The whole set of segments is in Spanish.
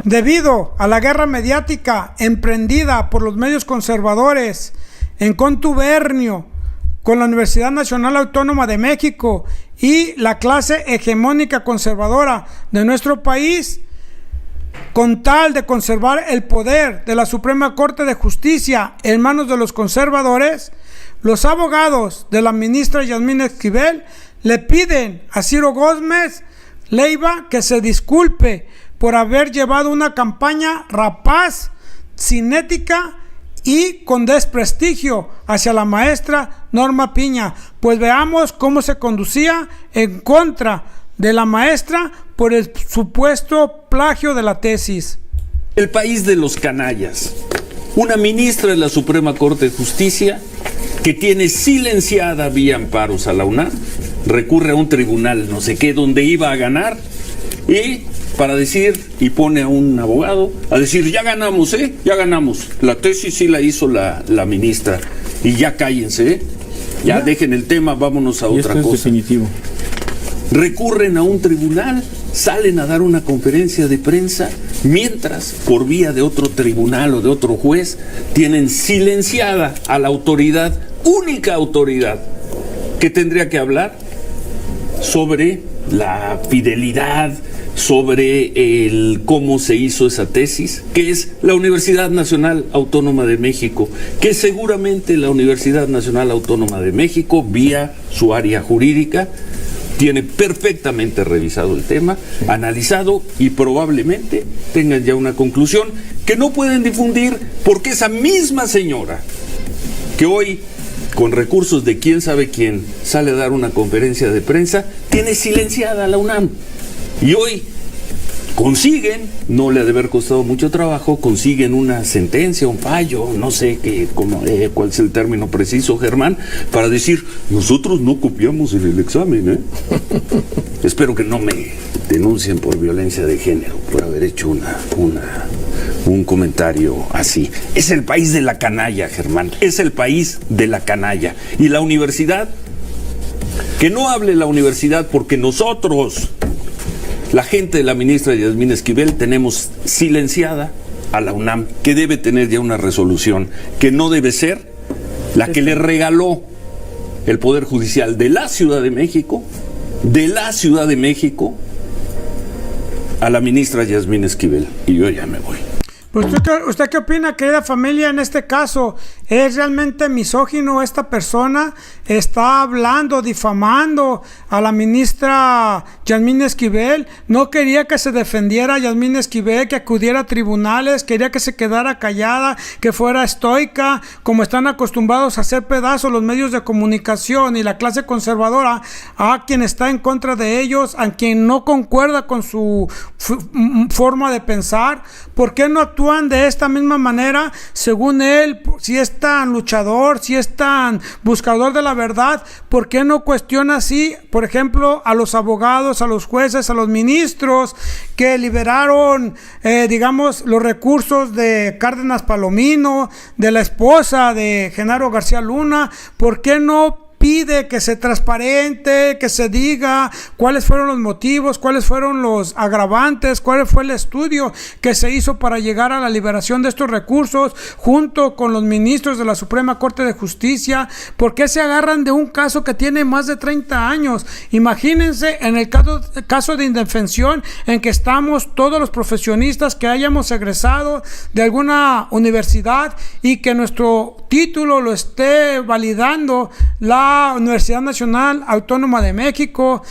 Debido a la guerra mediática emprendida por los medios conservadores en contubernio con la Universidad Nacional Autónoma de México y la clase hegemónica conservadora de nuestro país, con tal de conservar el poder de la Suprema Corte de Justicia en manos de los conservadores, los abogados de la ministra Yasmín Esquivel le piden a Ciro Gómez Leiva que se disculpe por haber llevado una campaña rapaz, sin ética y con desprestigio hacia la maestra Norma Piña. Pues veamos cómo se conducía en contra de la maestra por el supuesto plagio de la tesis. El país de los canallas. Una ministra de la Suprema Corte de Justicia que tiene silenciada vía amparos a la UNAM, recurre a un tribunal no sé qué donde iba a ganar y para decir, y pone a un abogado a decir, ya ganamos, ya ganamos, la tesis sí la hizo la ministra y ya cállense, ya dejen el tema, vámonos a otra cosa. Es definitivo. Recurren a un tribunal, salen a dar una conferencia de prensa, mientras por vía de otro tribunal o de otro juez tienen silenciada a la autoridad, única autoridad que tendría que hablar sobre la fidelidad, sobre el cómo se hizo esa tesis, que es la Universidad Nacional Autónoma de México, que seguramente la Universidad Nacional Autónoma de México, vía su área jurídica, tiene perfectamente revisado el tema, analizado y probablemente tengan ya una conclusión que no pueden difundir porque esa misma señora que hoy, con recursos de quién sabe quién, sale a dar una conferencia de prensa, tiene silenciada a la UNAM. Y hoy consiguen, no le ha de haber costado mucho trabajo, consiguen una sentencia, un fallo, no sé cuál es el término preciso, Germán, para decir, nosotros no copiamos en el examen, Espero que no me denuncien por violencia de género, por haber hecho un comentario así. Es el país de la canalla, Germán, es el país de la canalla. Y la universidad, que no hable la universidad porque nosotros, la gente de la ministra Yasmín Esquivel, tenemos silenciada a la UNAM, que debe tener ya una resolución, que no debe ser la que le regaló el Poder Judicial de la Ciudad de México, a la ministra Yasmín Esquivel. Y yo ya me voy. Pues ¿usted qué opina, querida familia, en este caso? ¿Es realmente misógino esta persona? ¿Está hablando, difamando a la ministra Yasmín Esquivel? ¿No quería que se defendiera Yasmín Esquivel, que acudiera a tribunales? ¿Quería que se quedara callada, que fuera estoica, como están acostumbrados a hacer pedazos los medios de comunicación y la clase conservadora a quien está en contra de ellos, a quien no concuerda con su forma de pensar? ¿Por qué no actúan de esta misma manera? Según él, si es tan luchador, si es tan buscador de la verdad, ¿por qué no cuestiona así, por ejemplo, a los abogados, a los jueces, a los ministros que liberaron, los recursos de Cárdenas Palomino, de la esposa de Genaro García Luna? ¿Por qué no pide que se transparente, que se diga cuáles fueron los motivos, cuáles fueron los agravantes, cuál fue el estudio que se hizo para llegar a la liberación de estos recursos junto con los ministros de la Suprema Corte de Justicia? ¿Por qué se agarran de un caso que tiene más de 30 años? Imagínense en el caso de indefensión en que estamos todos los profesionistas que hayamos egresado de alguna universidad y que nuestro título lo esté validando la Universidad Nacional Autónoma de México.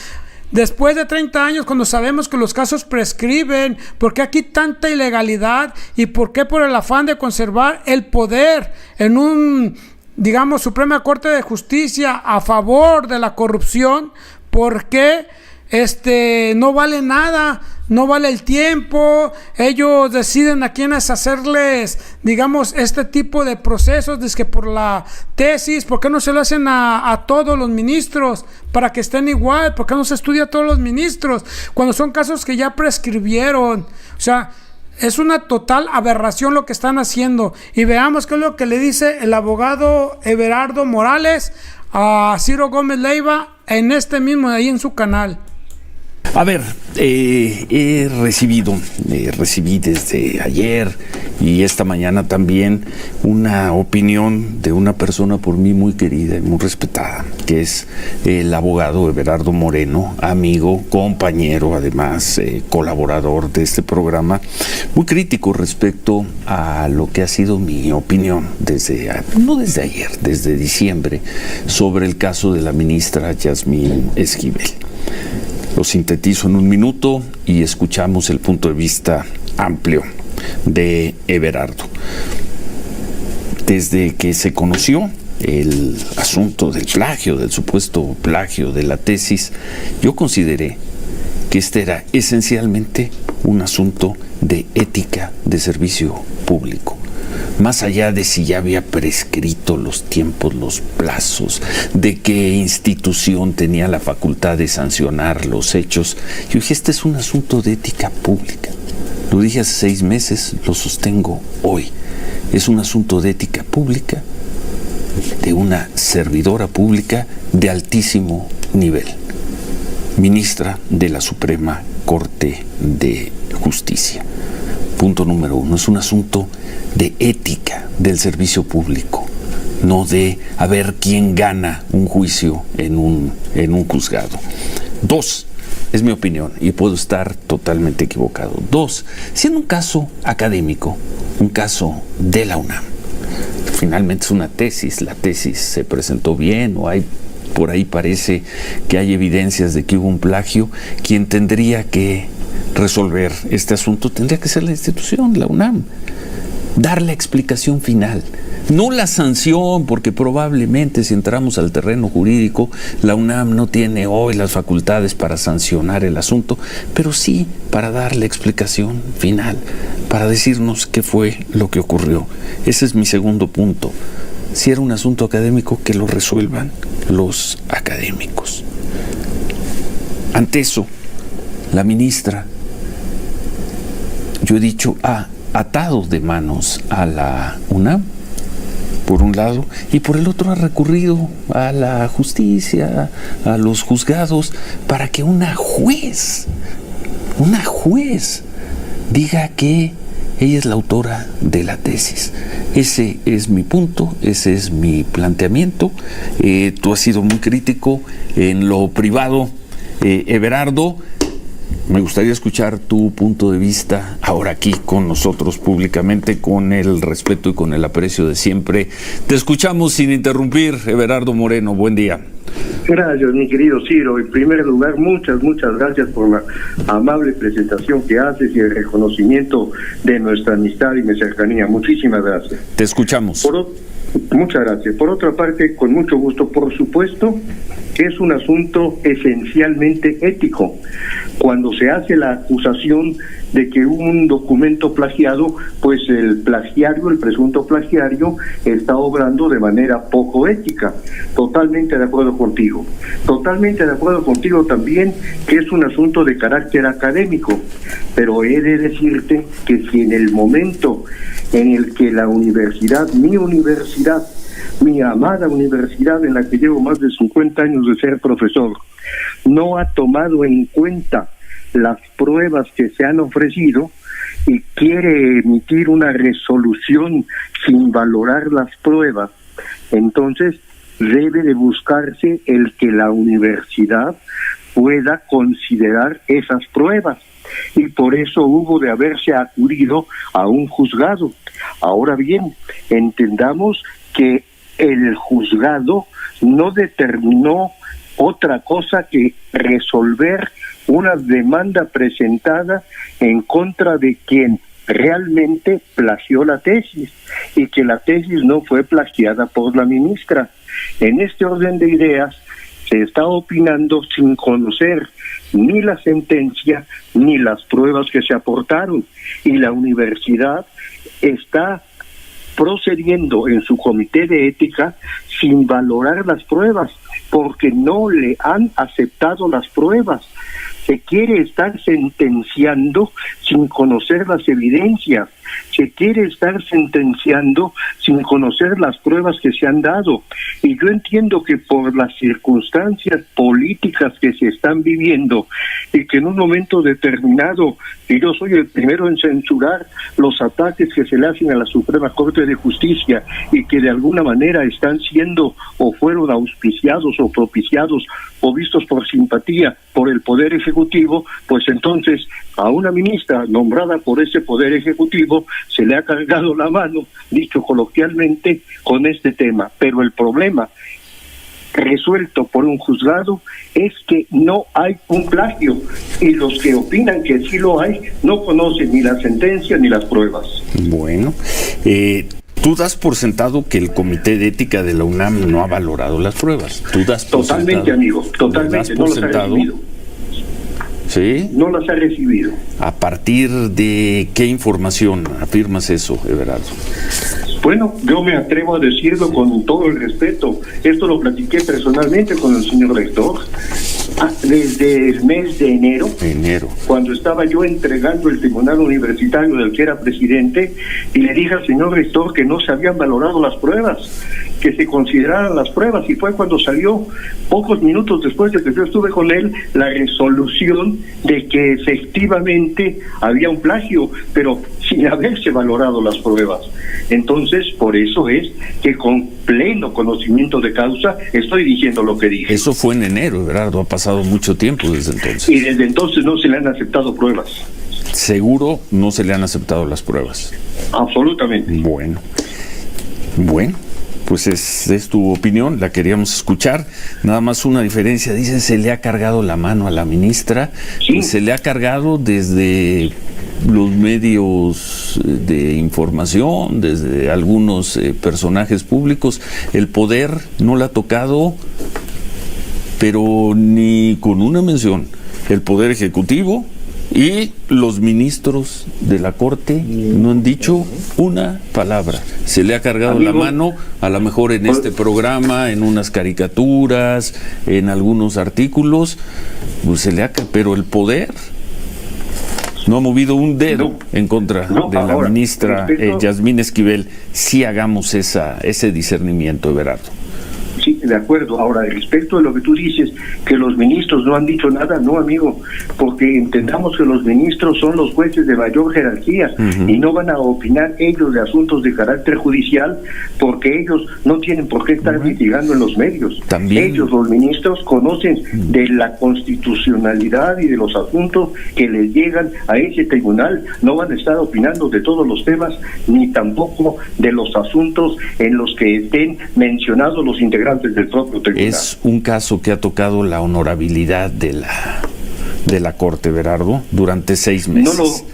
Después de 30 años, cuando sabemos que los casos prescriben, ¿por qué aquí tanta ilegalidad? ¿Y por qué por el afán de conservar el poder en un, Suprema Corte de Justicia a favor de la corrupción? ¿Por qué no vale nada? No vale el tiempo. Ellos deciden a quiénes hacerles, este tipo de procesos, desde que por la tesis. ¿Por qué no se lo hacen a todos los ministros para que estén igual? ¿Por qué no se estudia a todos los ministros cuando son casos que ya prescribieron? O sea, es una total aberración lo que están haciendo. Y veamos qué es lo que le dice el abogado Everardo Morales a Ciro Gómez Leiva en ahí en su canal. A ver, recibí desde ayer y esta mañana también una opinión de una persona por mí muy querida y muy respetada, que es el abogado Everardo Moreno, amigo, compañero, además colaborador de este programa, muy crítico respecto a lo que ha sido mi opinión no desde ayer, desde diciembre, sobre el caso de la ministra Yasmín Esquivel. Lo sintetizo en un minuto y escuchamos el punto de vista amplio de Everardo. Desde que se conoció el asunto del plagio, del supuesto plagio de la tesis, yo consideré que este era esencialmente un asunto de ética de servicio público. Más allá de si ya había prescrito los tiempos, los plazos, de qué institución tenía la facultad de sancionar los hechos, yo dije, este es un asunto de ética pública. Lo dije hace 6 meses, lo sostengo hoy. Es un asunto de ética pública, de una servidora pública de altísimo nivel, ministra de la Suprema Corte de Justicia. Punto número 1, es un asunto de ética del servicio público, no de a ver quién gana un juicio en un juzgado. 2, es mi opinión y puedo estar totalmente equivocado. 2, siendo un caso académico, un caso de la UNAM, finalmente es una tesis, la tesis se presentó bien o por ahí parece que hay evidencias de que hubo un plagio, quien tendría que resolver este asunto tendría que ser la institución, la UNAM, dar la explicación final, no la sanción, porque probablemente si entramos al terreno jurídico, la UNAM no tiene hoy las facultades para sancionar el asunto, pero sí para dar la explicación final, para decirnos qué fue lo que ocurrió. Ese es mi segundo punto. Si era un asunto académico, que lo resuelvan los académicos. Ante eso, la ministra, yo he dicho, ha atado de manos a la UNAM, por un lado, y por el otro ha recurrido a la justicia, a los juzgados, para que una juez diga que ella es la autora de la tesis. Ese es mi punto, ese es mi planteamiento. Tú has sido muy crítico en lo privado, Everardo. Me gustaría escuchar tu punto de vista ahora aquí con nosotros públicamente, con el respeto y con el aprecio de siempre. Te escuchamos sin interrumpir, Everardo Moreno. Buen día. Gracias, mi querido Ciro. En primer lugar, muchas gracias por la amable presentación que haces y el reconocimiento de nuestra amistad y mi cercanía. Muchísimas gracias. Te escuchamos. Muchas gracias. Por otra parte, con mucho gusto, por supuesto que es un asunto esencialmente ético. Cuando se hace la acusación de que hubo un documento plagiado, pues el plagiario, el presunto plagiario, está obrando de manera poco ética. Totalmente de acuerdo contigo. Totalmente de acuerdo contigo también que es un asunto de carácter académico. Pero he de decirte que si en el momento en el que la universidad, mi amada universidad en la que llevo más de 50 años de ser profesor, no ha tomado en cuenta las pruebas que se han ofrecido y quiere emitir una resolución sin valorar las pruebas, entonces debe de buscarse el que la universidad pueda considerar esas pruebas. Y por eso hubo de haberse acudido a un juzgado. Ahora bien, entendamos que el juzgado no determinó otra cosa que resolver una demanda presentada en contra de quien realmente plagió la tesis y que la tesis no fue plagiada por la ministra. En este orden de ideas se está opinando sin conocer ni la sentencia ni las pruebas que se aportaron, y la universidad está procediendo en su comité de ética sin valorar las pruebas, porque no le han aceptado las pruebas. Se quiere estar sentenciando sin conocer las evidencias. Se quiere estar sentenciando sin conocer las pruebas que se han dado. Y yo entiendo que por las circunstancias políticas que se están viviendo y que en un momento determinado, y yo soy el primero en censurar los ataques que se le hacen a la Suprema Corte de Justicia y que de alguna manera están siendo o fueron auspiciados o propiciados o vistos por simpatía por el Poder Ejecutivo, pues entonces a una ministra nombrada por ese Poder Ejecutivo se le ha cargado la mano, dicho coloquialmente, con este tema. Pero el problema resuelto por un juzgado es que no hay un plagio, y los que opinan que sí lo hay no conocen ni la sentencia ni las pruebas. Bueno, tú das por sentado que el Comité de Ética de la UNAM no ha valorado las pruebas. Tú das por totalmente, sentado, amigo, totalmente, no las ha recibido. ¿Sí? No las ha recibido. ¿A partir de qué información afirmas eso, Everardo? Bueno, yo me atrevo a decirlo con todo el respeto. Esto lo platiqué personalmente con el señor rector desde el mes de enero, cuando estaba yo entregando el tribunal universitario del que era presidente, y le dije al señor rector que no se habían valorado las pruebas, que se consideraran las pruebas, y fue cuando salió, pocos minutos después de que yo estuve con él, la resolución de que efectivamente había un plagio, pero sin haberse valorado las pruebas. Entonces, por eso es que con pleno conocimiento de causa estoy diciendo lo que dije. Eso fue en enero, Everardo, ha pasado mucho tiempo desde entonces. Y desde entonces no se le han aceptado pruebas. ¿Seguro no se le han aceptado las pruebas? Absolutamente. Bueno, pues es tu opinión, la queríamos escuchar. Nada más una diferencia, dice, se le ha cargado la mano a la ministra. Sí. Pues se le ha cargado desde los medios de información, desde algunos personajes públicos. El poder no la ha tocado, pero ni con una mención. El Poder Ejecutivo y los ministros de la Corte no han dicho una palabra. Se le ha cargado la mano, a lo mejor en este programa, en unas caricaturas, en algunos artículos, pues pero el poder no ha movido un dedo en contra de la ministra Yasmín Esquivel. Sí hagamos ese discernimiento, Everardo. Sí, de acuerdo. Ahora, respecto de lo que tú dices, que los ministros no han dicho nada, no, amigo, porque entendamos que los ministros son los jueces de mayor jerarquía y no van a opinar ellos de asuntos de carácter judicial, porque ellos no tienen por qué estar litigando en los medios. También. Ellos, los ministros, conocen de la constitucionalidad y de los asuntos que les llegan a ese tribunal. No van a estar opinando de todos los temas, ni tampoco de los asuntos en los que estén mencionados los integrantes del propio tribunal. Es un caso que ha tocado la honorabilidad de la Corte, Everardo, durante 6 meses.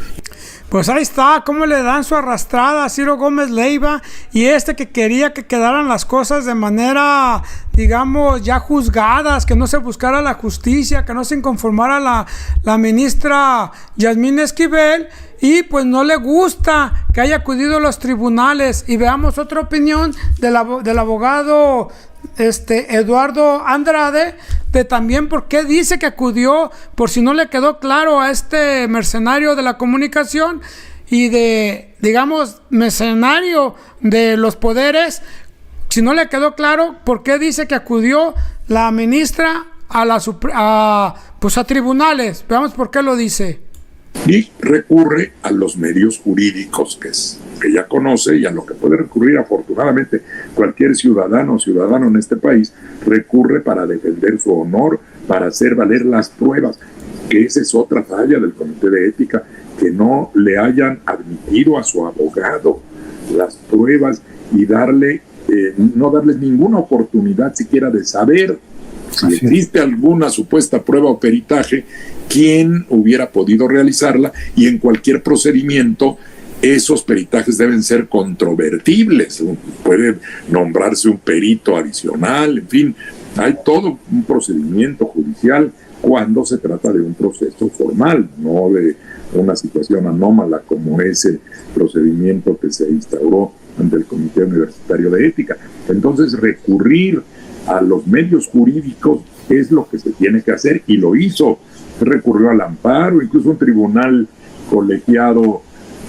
Pues ahí está, cómo le dan su arrastrada a Ciro Gómez Leiva, y que quería que quedaran las cosas de manera, digamos, ya juzgadas, que no se buscara la justicia, que no se inconformara la ministra Yasmín Esquivel, y pues no le gusta que haya acudido a los tribunales. Y veamos otra opinión del abogado Eduardo Andrade, de también por qué dice que acudió, por si no le quedó claro a este mercenario de la comunicación y de, digamos, mercenario de los poderes. Si no le quedó claro, por qué dice que acudió la ministra a tribunales. Veamos por qué lo dice. Y recurre a los medios jurídicos que ya conoce, y a lo que puede recurrir afortunadamente cualquier ciudadano en este país. Recurre para defender su honor, para hacer valer las pruebas, que esa es otra falla del Comité de Ética, que no le hayan admitido a su abogado las pruebas y no darles ninguna oportunidad siquiera de saber si existe alguna supuesta prueba o peritaje, quién hubiera podido realizarla, y en cualquier procedimiento esos peritajes deben ser controvertibles. Puede nombrarse un perito adicional, en fin, hay todo un procedimiento judicial cuando se trata de un proceso formal, no de una situación anómala como ese procedimiento que se instauró ante el Comité Universitario de Ética. Entonces, recurrir a los medios jurídicos es lo que se tiene que hacer, y lo hizo. Recurrió al amparo, incluso un tribunal colegiado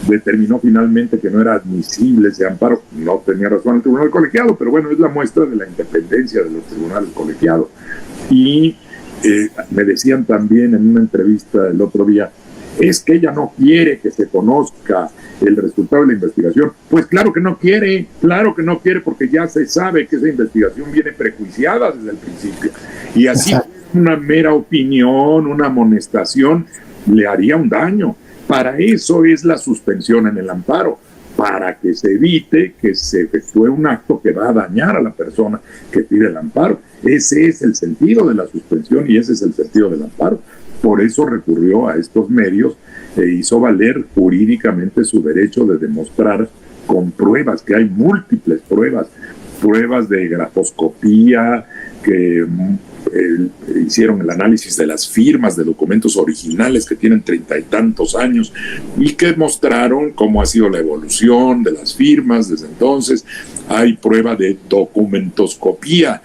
determinó finalmente que no era admisible ese amparo. No tenía razón el tribunal colegiado, pero bueno, es la muestra de la independencia de los tribunales colegiados. Y me decían también en una entrevista el otro día, es que ella no quiere que se conozca el resultado de la investigación. Pues claro que no quiere, porque ya se sabe que esa investigación viene prejuiciada desde el principio. Y así una mera opinión, una amonestación, le haría un daño. Para eso es la suspensión en el amparo, para que se evite que se efectúe un acto que va a dañar a la persona que pide el amparo. Ese es el sentido de la suspensión y ese es el sentido del amparo. Por eso recurrió a estos medios e hizo valer jurídicamente su derecho de demostrar con pruebas, que hay múltiples pruebas de grafoscopía, que hicieron el análisis de las firmas de documentos originales que tienen 30 y tantos años y que mostraron cómo ha sido la evolución de las firmas desde entonces. Hay prueba de documentoscopía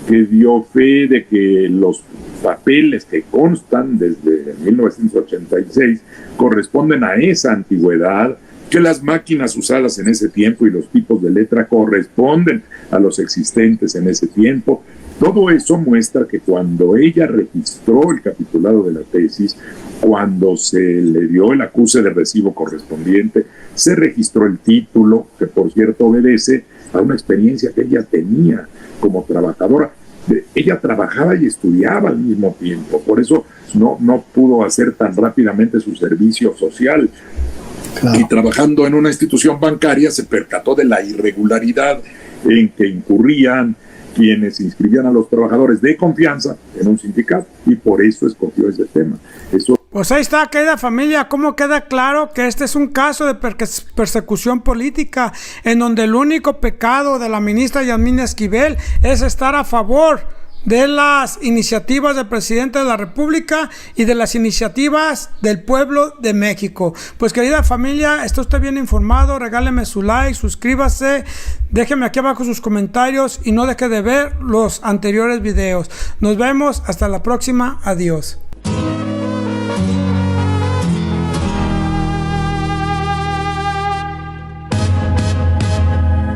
que dio fe de que los papeles que constan desde 1986 corresponden a esa antigüedad, que las máquinas usadas en ese tiempo y los tipos de letra corresponden a los existentes en ese tiempo. Todo eso muestra que cuando ella registró el capitulado de la tesis, cuando se le dio el acuse de recibo correspondiente, se registró el título, que por cierto obedece a una experiencia que ella tenía como trabajadora. Ella trabajaba y estudiaba al mismo tiempo, por eso no pudo hacer tan rápidamente su servicio social. Claro. Y trabajando en una institución bancaria se percató de la irregularidad en que incurrían quienes inscribían a los trabajadores de confianza en un sindicato y por eso escogió ese tema. Pues ahí está, querida familia, cómo queda claro que este es un caso de persecución política en donde el único pecado de la ministra Yasmín Esquivel es estar a favor de las iniciativas del presidente de la República y de las iniciativas del pueblo de México. Pues querida familia, está usted bien informado, regáleme su like, suscríbase, déjeme aquí abajo sus comentarios y no deje de ver los anteriores videos. Nos vemos, hasta la próxima, adiós.